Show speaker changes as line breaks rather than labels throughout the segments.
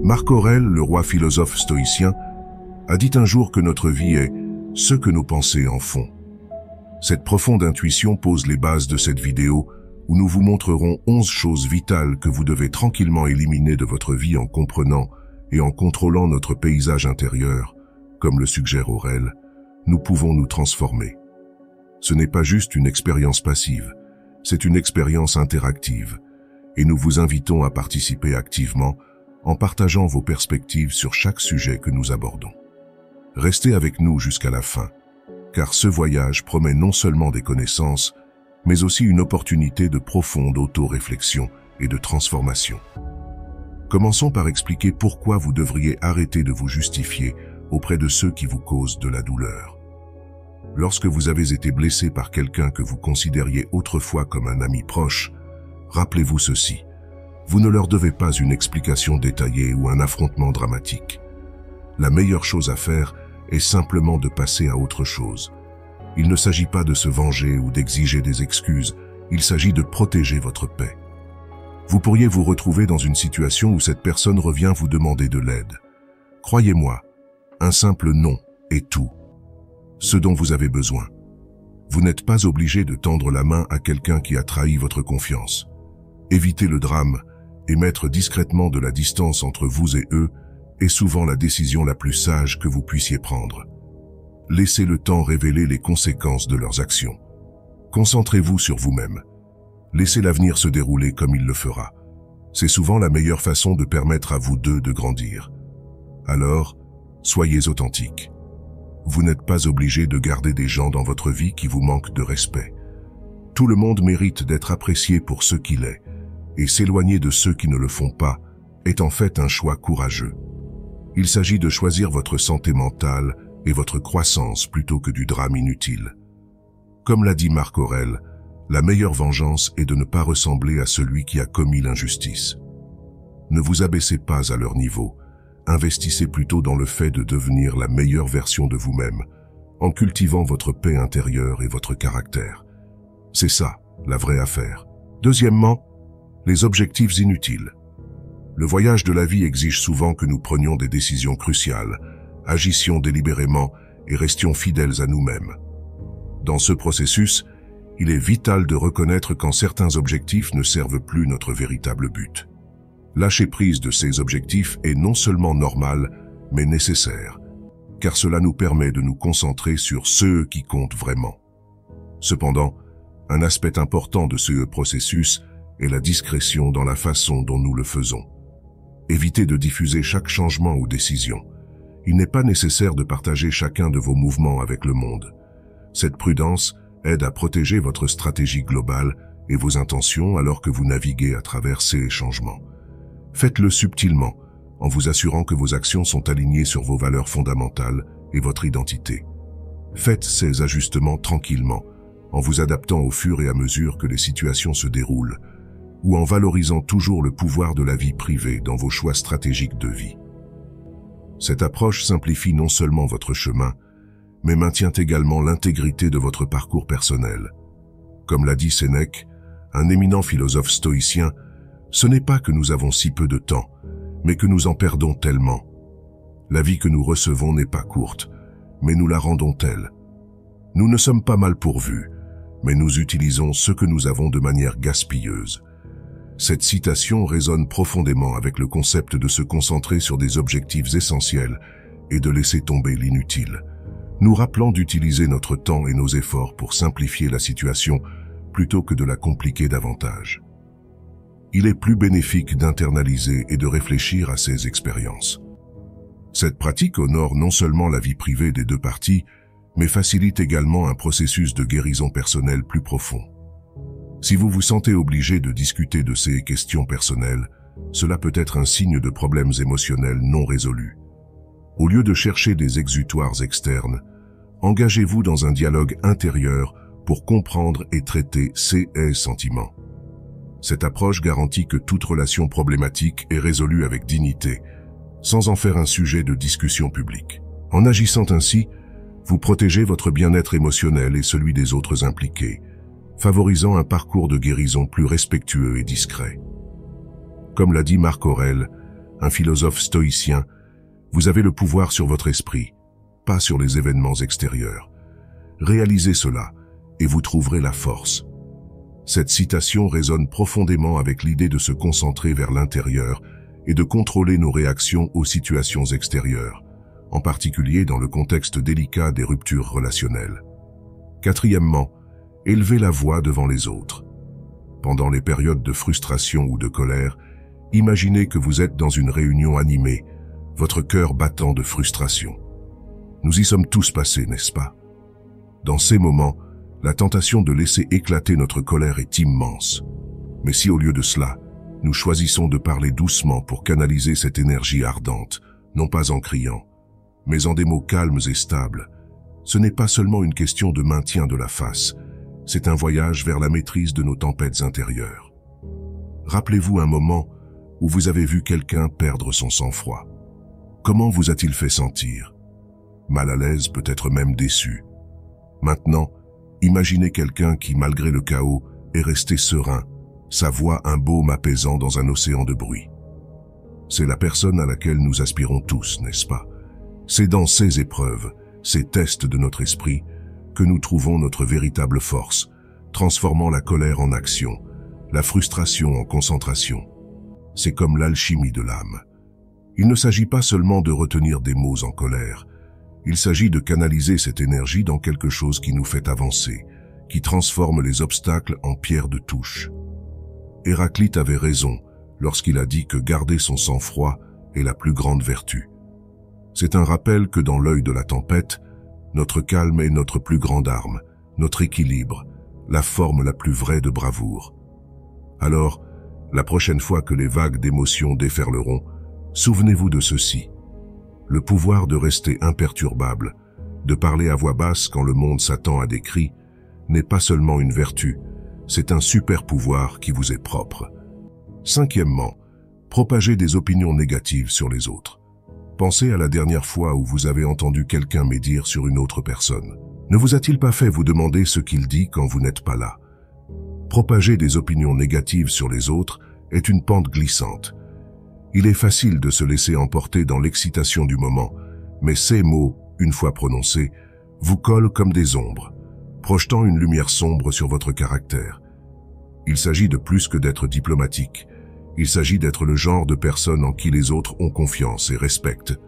Marc Aurèle, le roi philosophe stoïcien, a dit un jour que notre vie est ce que nos pensées en font. Cette profonde intuition pose les bases de cette vidéo où nous vous montrerons 11 choses vitales que vous devez tranquillement éliminer de votre vie en comprenant et en contrôlant notre paysage intérieur. Comme le suggère Aurèle, nous pouvons nous transformer. Ce n'est pas juste une expérience passive, c'est une expérience interactive et nous vous invitons à participer activement en partageant vos perspectives sur chaque sujet que nous abordons. Restez avec nous jusqu'à la fin, car ce voyage promet non seulement des connaissances, mais aussi une opportunité de profonde auto-réflexion et de transformation. Commençons par expliquer pourquoi vous devriez arrêter de vous justifier auprès de ceux qui vous causent de la douleur. Lorsque vous avez été blessé par quelqu'un que vous considériez autrefois comme un ami proche, rappelez-vous ceci. Vous ne leur devez pas une explication détaillée ou un affrontement dramatique. La meilleure chose à faire est simplement de passer à autre chose. Il ne s'agit pas de se venger ou d'exiger des excuses, il s'agit de protéger votre paix. Vous pourriez vous retrouver dans une situation où cette personne revient vous demander de l'aide. Croyez-moi, un simple non est tout. Ce dont vous avez besoin. Vous n'êtes pas obligé de tendre la main à quelqu'un qui a trahi votre confiance. Évitez le drame et mettre discrètement de la distance entre vous et eux est souvent la décision la plus sage que vous puissiez prendre. Laissez le temps révéler les conséquences de leurs actions. Concentrez-vous sur vous-même. Laissez l'avenir se dérouler comme il le fera. C'est souvent la meilleure façon de permettre à vous deux de grandir. Alors, soyez authentique. Vous n'êtes pas obligé de garder des gens dans votre vie qui vous manquent de respect. Tout le monde mérite d'être apprécié pour ce qu'il est, et s'éloigner de ceux qui ne le font pas est en fait un choix courageux. Il s'agit de choisir votre santé mentale et votre croissance plutôt que du drame inutile. Comme l'a dit Marc Aurèle, la meilleure vengeance est de ne pas ressembler à celui qui a commis l'injustice. Ne vous abaissez pas à leur niveau, investissez plutôt dans le fait de devenir la meilleure version de vous-même, en cultivant votre paix intérieure et votre caractère. C'est ça, la vraie affaire. Deuxièmement, les objectifs inutiles. Le voyage de la vie exige souvent que nous prenions des décisions cruciales, agissions délibérément et restions fidèles à nous-mêmes. Dans ce processus, il est vital de reconnaître quand certains objectifs ne servent plus notre véritable but. Lâcher prise de ces objectifs est non seulement normal, mais nécessaire, car cela nous permet de nous concentrer sur ceux qui comptent vraiment. Cependant, un aspect important de ce processus est la discrétion dans la façon dont nous le faisons. Évitez de diffuser chaque changement ou décision. Il n'est pas nécessaire de partager chacun de vos mouvements avec le monde. Cette prudence aide à protéger votre stratégie globale et vos intentions alors que vous naviguez à travers ces changements. Faites-le subtilement, en vous assurant que vos actions sont alignées sur vos valeurs fondamentales et votre identité. Faites ces ajustements tranquillement, en vous adaptant au fur et à mesure que les situations se déroulent, ou en valorisant toujours le pouvoir de la vie privée dans vos choix stratégiques de vie. Cette approche simplifie non seulement votre chemin, mais maintient également l'intégrité de votre parcours personnel. Comme l'a dit Sénèque, un éminent philosophe stoïcien, ce n'est pas que nous avons si peu de temps, mais que nous en perdons tellement. La vie que nous recevons n'est pas courte, mais nous la rendons telle. Nous ne sommes pas mal pourvus, mais nous utilisons ce que nous avons de manière gaspilleuse. Cette citation résonne profondément avec le concept de se concentrer sur des objectifs essentiels et de laisser tomber l'inutile, nous rappelant d'utiliser notre temps et nos efforts pour simplifier la situation plutôt que de la compliquer davantage. Il est plus bénéfique d'internaliser et de réfléchir à ces expériences. Cette pratique honore non seulement la vie privée des deux parties, mais facilite également un processus de guérison personnelle plus profond. Si vous vous sentez obligé de discuter de ces questions personnelles, cela peut être un signe de problèmes émotionnels non résolus. Au lieu de chercher des exutoires externes, engagez-vous dans un dialogue intérieur pour comprendre et traiter ces sentiments. Cette approche garantit que toute relation problématique est résolue avec dignité, sans en faire un sujet de discussion publique. En agissant ainsi, vous protégez votre bien-être émotionnel et celui des autres impliqués, favorisant un parcours de guérison plus respectueux et discret. Comme l'a dit Marc Aurèle, un philosophe stoïcien, vous avez le pouvoir sur votre esprit, pas sur les événements extérieurs. Réalisez cela et vous trouverez la force. Cette citation résonne profondément avec l'idée de se concentrer vers l'intérieur et de contrôler nos réactions aux situations extérieures, en particulier dans le contexte délicat des ruptures relationnelles. Quatrièmement, élevez la voix devant les autres. Pendant les périodes de frustration ou de colère, imaginez que vous êtes dans une réunion animée, votre cœur battant de frustration. Nous y sommes tous passés, n'est-ce pas? Dans ces moments, la tentation de laisser éclater notre colère est immense. Mais si au lieu de cela, nous choisissons de parler doucement pour canaliser cette énergie ardente, non pas en criant, mais en des mots calmes et stables, ce n'est pas seulement une question de maintien de la face, c'est un voyage vers la maîtrise de nos tempêtes intérieures. Rappelez-vous un moment où vous avez vu quelqu'un perdre son sang-froid. Comment vous a-t-il fait sentir? Mal à l'aise, peut-être même déçu. Maintenant, imaginez quelqu'un qui, malgré le chaos, est resté serein, sa voix un baume apaisant dans un océan de bruit. C'est la personne à laquelle nous aspirons tous, n'est-ce pas? C'est dans ces épreuves, ces tests de notre esprit, que nous trouvons notre véritable force, transformant la colère en action, la frustration en concentration. C'est comme l'alchimie de l'âme. Il ne s'agit pas seulement de retenir des mots en colère, il s'agit de canaliser cette énergie dans quelque chose qui nous fait avancer, qui transforme les obstacles en pierres de touche. Héraclite avait raison lorsqu'il a dit que garder son sang-froid est la plus grande vertu. C'est un rappel que dans l'œil de la tempête, notre calme est notre plus grande arme, notre équilibre, la forme la plus vraie de bravoure. Alors, la prochaine fois que les vagues d'émotions déferleront, souvenez-vous de ceci. Le pouvoir de rester imperturbable, de parler à voix basse quand le monde s'attend à des cris, n'est pas seulement une vertu, c'est un super pouvoir qui vous est propre. Cinquièmement, propagez des opinions négatives sur les autres. Pensez à la dernière fois où vous avez entendu quelqu'un médire sur une autre personne. Ne vous a-t-il pas fait vous demander ce qu'il dit quand vous n'êtes pas là? Propager des opinions négatives sur les autres est une pente glissante. Il est facile de se laisser emporter dans l'excitation du moment, mais ces mots, une fois prononcés, vous collent comme des ombres, projetant une lumière sombre sur votre caractère. Il s'agit de plus que d'être diplomatique. Il s'agit d'être le genre de personne en qui les autres ont confiance et respectent.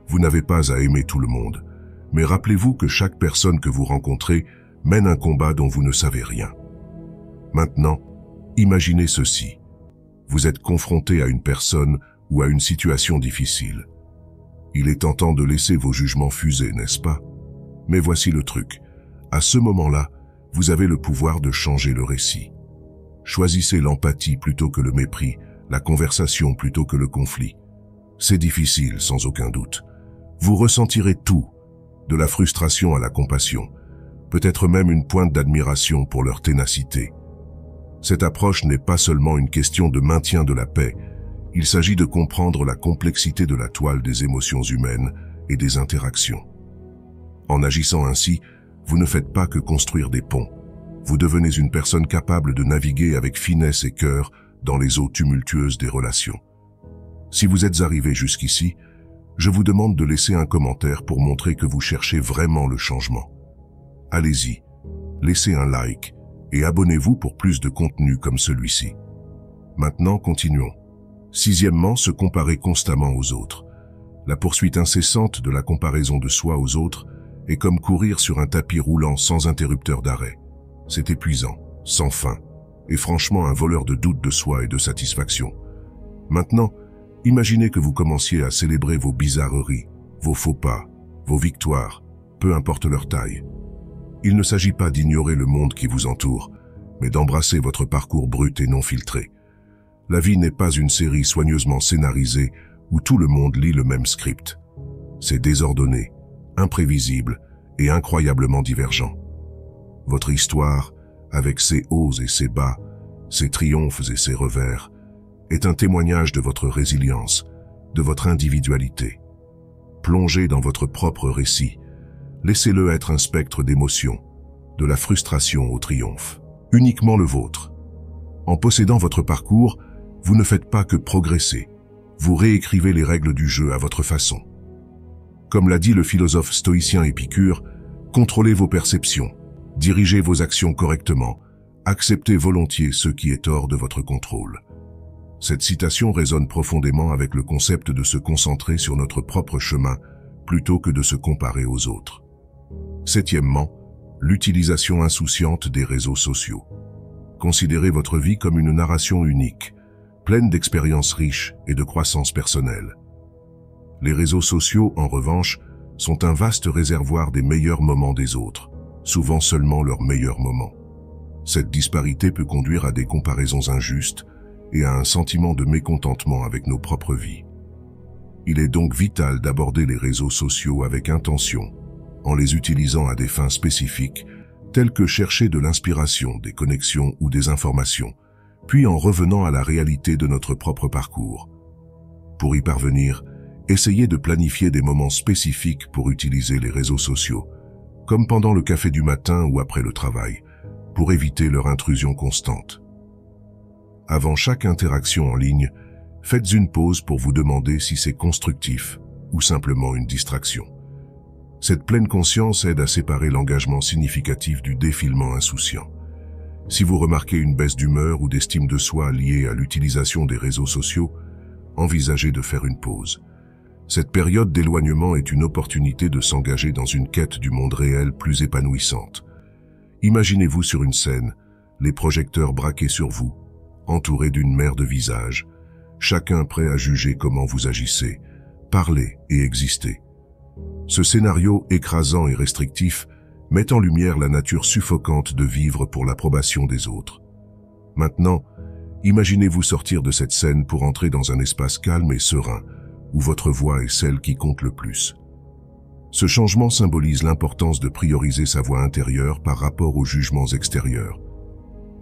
Vous n'avez pas à aimer tout le monde, mais rappelez-vous que chaque personne que vous rencontrez mène un combat dont vous ne savez rien. Maintenant, imaginez ceci. Vous êtes confronté à une personne ou à une situation difficile. Il est tentant de laisser vos jugements fuser, n'est-ce pas? Mais voici le truc. À ce moment-là, vous avez le pouvoir de changer le récit. Choisissez l'empathie plutôt que le mépris, la conversation plutôt que le conflit. C'est difficile, sans aucun doute. Vous ressentirez tout, de la frustration à la compassion, peut-être même une pointe d'admiration pour leur ténacité. Cette approche n'est pas seulement une question de maintien de la paix, il s'agit de comprendre la complexité de la toile des émotions humaines et des interactions. En agissant ainsi, vous ne faites pas que construire des ponts. Vous devenez une personne capable de naviguer avec finesse et cœur dans les eaux tumultueuses des relations. Si vous êtes arrivé jusqu'ici, je vous demande de laisser un commentaire pour montrer que vous cherchez vraiment le changement. Allez-y, laissez un like et abonnez-vous pour plus de contenu comme celui-ci. Maintenant, continuons. Sixièmement, se comparer constamment aux autres. La poursuite incessante de la comparaison de soi aux autres est comme courir sur un tapis roulant sans interrupteur d'arrêt. C'est épuisant, sans fin, et franchement un voleur de doute de soi et de satisfaction. Maintenant, imaginez que vous commenciez à célébrer vos bizarreries, vos faux pas, vos victoires, peu importe leur taille. Il ne s'agit pas d'ignorer le monde qui vous entoure, mais d'embrasser votre parcours brut et non filtré. La vie n'est pas une série soigneusement scénarisée où tout le monde lit le même script. C'est désordonné, imprévisible et incroyablement divergent. Votre histoire, avec ses hauts et ses bas, ses triomphes et ses revers, est un témoignage de votre résilience, de votre individualité. Plongez dans votre propre récit, laissez-le être un spectre d'émotions, de la frustration au triomphe, uniquement le vôtre. En possédant votre parcours, vous ne faites pas que progresser, vous réécrivez les règles du jeu à votre façon. Comme l'a dit le philosophe stoïcien Épicure, contrôlez vos perceptions, dirigez vos actions correctement, acceptez volontiers ce qui est hors de votre contrôle. Cette citation résonne profondément avec le concept de se concentrer sur notre propre chemin plutôt que de se comparer aux autres. Septièmement, l'utilisation insouciante des réseaux sociaux. Considérez votre vie comme une narration unique, pleine d'expériences riches et de croissance personnelle. Les réseaux sociaux, en revanche, sont un vaste réservoir des meilleurs moments des autres, souvent seulement leurs meilleurs moments. Cette disparité peut conduire à des comparaisons injustes et à un sentiment de mécontentement avec nos propres vies. Il est donc vital d'aborder les réseaux sociaux avec intention, en les utilisant à des fins spécifiques, telles que chercher de l'inspiration, des connexions ou des informations, puis en revenant à la réalité de notre propre parcours. Pour y parvenir, essayez de planifier des moments spécifiques pour utiliser les réseaux sociaux, comme pendant le café du matin ou après le travail, pour éviter leur intrusion constante. Avant chaque interaction en ligne, faites une pause pour vous demander si c'est constructif ou simplement une distraction. Cette pleine conscience aide à séparer l'engagement significatif du défilement insouciant. Si vous remarquez une baisse d'humeur ou d'estime de soi liée à l'utilisation des réseaux sociaux, envisagez de faire une pause. Cette période d'éloignement est une opportunité de s'engager dans une quête du monde réel plus épanouissante. Imaginez-vous sur une scène, les projecteurs braqués sur vous, entourés d'une mer de visages, chacun prêt à juger comment vous agissez, parlez et existez. Ce scénario écrasant et restrictif met en lumière la nature suffocante de vivre pour l'approbation des autres. Maintenant, imaginez-vous sortir de cette scène pour entrer dans un espace calme et serein, où votre voix est celle qui compte le plus. Ce changement symbolise l'importance de prioriser sa voix intérieure par rapport aux jugements extérieurs.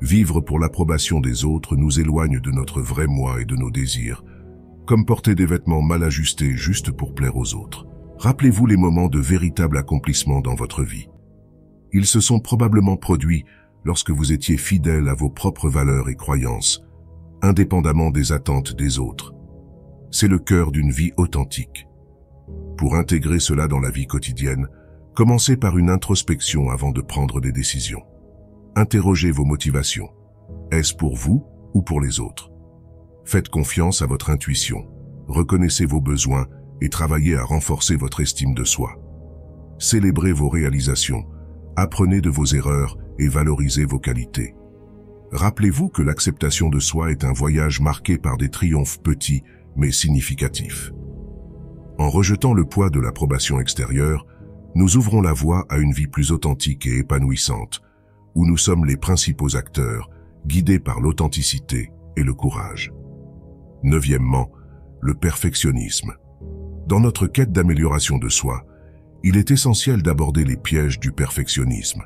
Vivre pour l'approbation des autres nous éloigne de notre vrai moi et de nos désirs, comme porter des vêtements mal ajustés juste pour plaire aux autres. Rappelez-vous les moments de véritable accomplissement dans votre vie. Ils se sont probablement produits lorsque vous étiez fidèle à vos propres valeurs et croyances, indépendamment des attentes des autres. C'est le cœur d'une vie authentique. Pour intégrer cela dans la vie quotidienne, commencez par une introspection avant de prendre des décisions. Interrogez vos motivations. Est-ce pour vous ou pour les autres? Faites confiance à votre intuition, reconnaissez vos besoins et travaillez à renforcer votre estime de soi. Célébrez vos réalisations, apprenez de vos erreurs et valorisez vos qualités. Rappelez-vous que l'acceptation de soi est un voyage marqué par des triomphes petits mais significatifs. En rejetant le poids de l'approbation extérieure, nous ouvrons la voie à une vie plus authentique et épanouissante, où nous sommes les principaux acteurs, guidés par l'authenticité et le courage. Neuvièmement, le perfectionnisme. Dans notre quête d'amélioration de soi, il est essentiel d'aborder les pièges du perfectionnisme.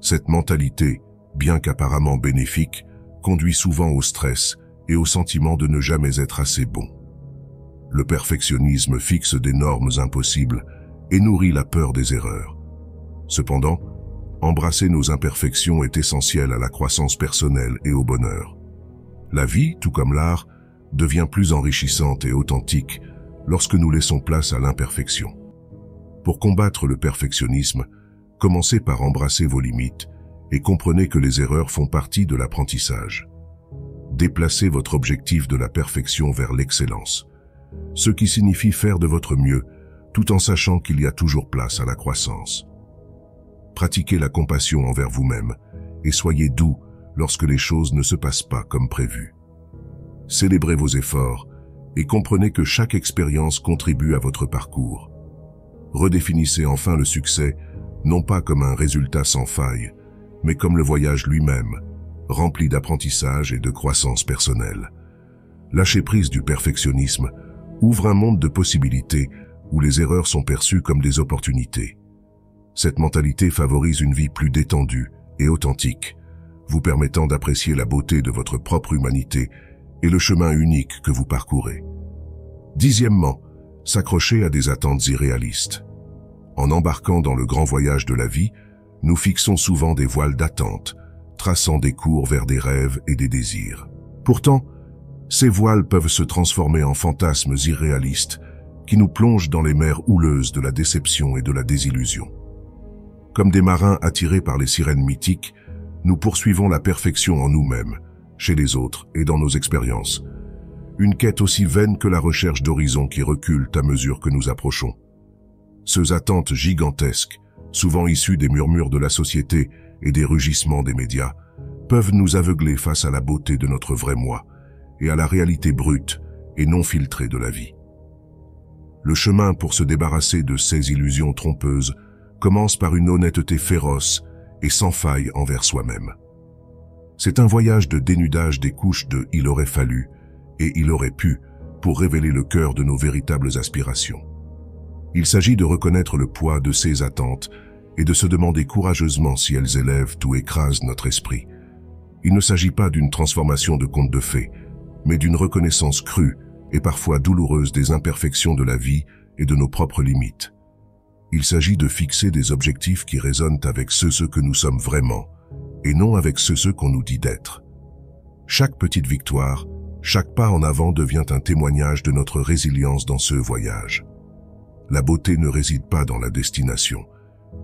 Cette mentalité, bien qu'apparemment bénéfique, conduit souvent au stress et au sentiment de ne jamais être assez bon. Le perfectionnisme fixe des normes impossibles et nourrit la peur des erreurs. Cependant, embrasser nos imperfections est essentiel à la croissance personnelle et au bonheur. La vie, tout comme l'art, devient plus enrichissante et authentique lorsque nous laissons place à l'imperfection. Pour combattre le perfectionnisme, commencez par embrasser vos limites et comprenez que les erreurs font partie de l'apprentissage. Déplacez votre objectif de la perfection vers l'excellence, ce qui signifie faire de votre mieux, tout en sachant qu'il y a toujours place à la croissance. Pratiquez la compassion envers vous-même et soyez doux lorsque les choses ne se passent pas comme prévu. Célébrez vos efforts et comprenez que chaque expérience contribue à votre parcours. Redéfinissez enfin le succès, non pas comme un résultat sans faille, mais comme le voyage lui-même, rempli d'apprentissage et de croissance personnelle. Lâcher prise du perfectionnisme ouvre un monde de possibilités où les erreurs sont perçues comme des opportunités. Cette mentalité favorise une vie plus détendue et authentique, vous permettant d'apprécier la beauté de votre propre humanité et le chemin unique que vous parcourez. Dixièmement, s'accrocher à des attentes irréalistes. En embarquant dans le grand voyage de la vie, nous fixons souvent des voiles d'attente, traçant des cours vers des rêves et des désirs. Pourtant, Ces voiles peuvent se transformer en fantasmes irréalistes qui nous plongent dans les mers houleuses de la déception et de la désillusion. Comme des marins attirés par les sirènes mythiques, nous poursuivons la perfection en nous-mêmes, chez les autres et dans nos expériences. Une quête aussi vaine que la recherche d'horizons qui reculent à mesure que nous approchons. Ces attentes gigantesques, souvent issues des murmures de la société et des rugissements des médias, peuvent nous aveugler face à la beauté de notre vrai moi et à la réalité brute et non filtrée de la vie. Le chemin pour se débarrasser de ces illusions trompeuses commence par une honnêteté féroce et sans faille envers soi-même. C'est un voyage de dénudage des couches de « il aurait fallu » et « il aurait pu » pour révéler le cœur de nos véritables aspirations. Il s'agit de reconnaître le poids de ces attentes et de se demander courageusement si elles élèvent ou écrasent notre esprit. Il ne s'agit pas d'une transformation de conte de fées, mais d'une reconnaissance crue et parfois douloureuse des imperfections de la vie et de nos propres limites. Il s'agit de fixer des objectifs qui résonnent avec ce que nous sommes vraiment, et non avec ce qu'on nous dit d'être. Chaque petite victoire, chaque pas en avant devient un témoignage de notre résilience dans ce voyage. La beauté ne réside pas dans la destination,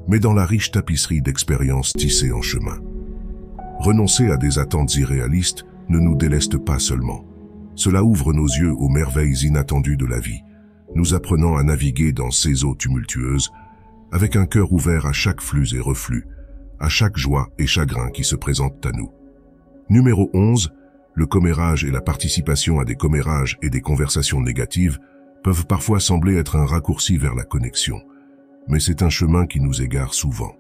mais dans la riche tapisserie d'expériences tissées en chemin. Renoncer à des attentes irréalistes ne nous déleste pas seulement. Cela ouvre nos yeux aux merveilles inattendues de la vie, nous apprenant à naviguer dans ces eaux tumultueuses, avec un cœur ouvert à chaque flux et reflux, à chaque joie et chagrin qui se présentent à nous. Numéro 11, le commérage et la participation à des commérages et des conversations négatives peuvent parfois sembler être un raccourci vers la connexion, mais c'est un chemin qui nous égare souvent.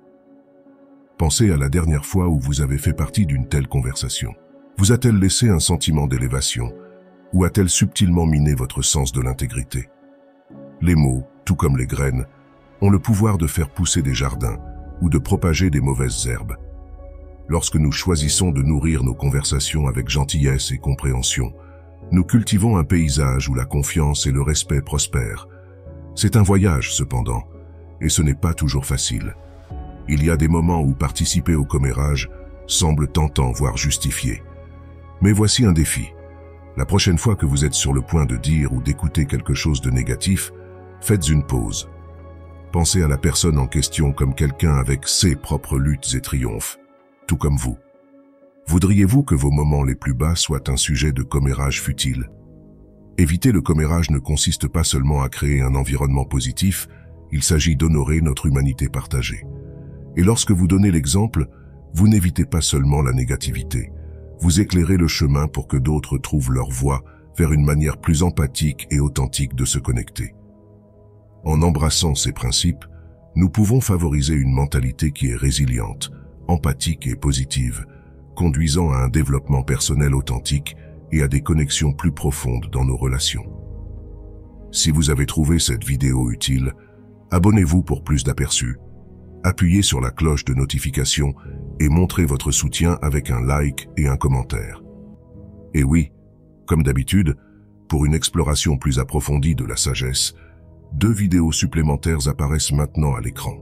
Pensez à la dernière fois où vous avez fait partie d'une telle conversation. Vous a-t-elle laissé un sentiment d'élévation, ou a-t-elle subtilement miné votre sens de l'intégrité? Les mots, tout comme les graines, ont le pouvoir de faire pousser des jardins ou de propager des mauvaises herbes. Lorsque nous choisissons de nourrir nos conversations avec gentillesse et compréhension, nous cultivons un paysage où la confiance et le respect prospèrent. C'est un voyage, cependant, et ce n'est pas toujours facile. Il y a des moments où participer au commérage semble tentant, voire justifié. Mais voici un défi. La prochaine fois que vous êtes sur le point de dire ou d'écouter quelque chose de négatif, faites une pause. Pensez à la personne en question comme quelqu'un avec ses propres luttes et triomphes, tout comme vous. Voudriez-vous que vos moments les plus bas soient un sujet de commérage futile? Éviter le commérage ne consiste pas seulement à créer un environnement positif, il s'agit d'honorer notre humanité partagée. Et lorsque vous donnez l'exemple, vous n'évitez pas seulement la négativité. Vous éclairez le chemin pour que d'autres trouvent leur voie vers une manière plus empathique et authentique de se connecter. En embrassant ces principes, nous pouvons favoriser une mentalité qui est résiliente, empathique et positive, conduisant à un développement personnel authentique et à des connexions plus profondes dans nos relations. Si vous avez trouvé cette vidéo utile, abonnez-vous pour plus d'aperçus, appuyez sur la cloche de notification et montrez votre soutien avec un like et un commentaire. Et oui, comme d'habitude, pour une exploration plus approfondie de la sagesse, 2 vidéos supplémentaires apparaissent maintenant à l'écran.